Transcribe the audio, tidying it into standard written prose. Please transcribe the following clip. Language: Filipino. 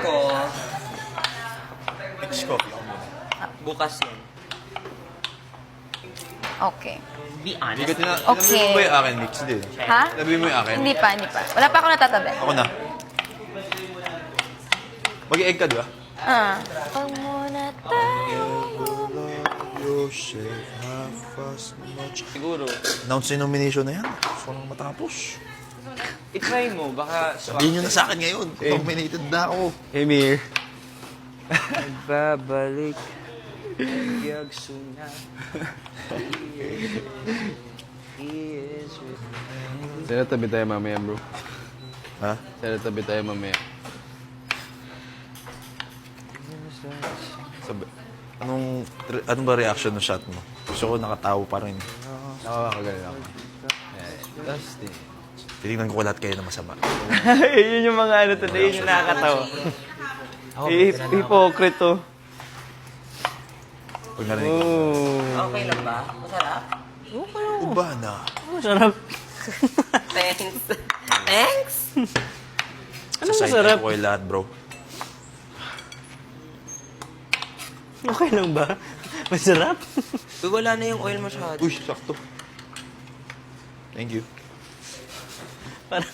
Ko, Mix coffee ako muna. bukas yun. Okay. Be Hindi honest. ka Okay. Sabi mo ba yung akin, Mix? Hindi. Ha? Sabi mo yung akin. Hindi pa, hindi pa. Wala pa ako natatabi. Ako na. Mag-egg ka, di ba? Pag muna tayo. Siguro. Announce yung nomination na yan. Gusto ko nang matapos. I-try mo, baka swak. Sabihin nyo na sa akin ngayon. Nominated na ako. Emir. Nagbabalik. Yagso na. He is with me. Sana tabi tayo mamaya, bro. Ha? Sana tabi tayo mamaya. Sabi, anong ba reaction ng shot mo? Gusto ko nakatawa pa rin. Nakakagaling ako. Dusty. Tinignan ko lahat kayo na masama. Yun yung mga ano today, yun yung nakakatawa. Hipokrito. Pag narinig ko. Okay lang ba? Masarap? Uba na. Masarap. Thanks. Thanks? Ano Sa side masarap? ko kayo lahat, bro. Okay lang ba? Masarap? Uy, wala na yung oil masyado. Uy, sakto. Thank you. Parang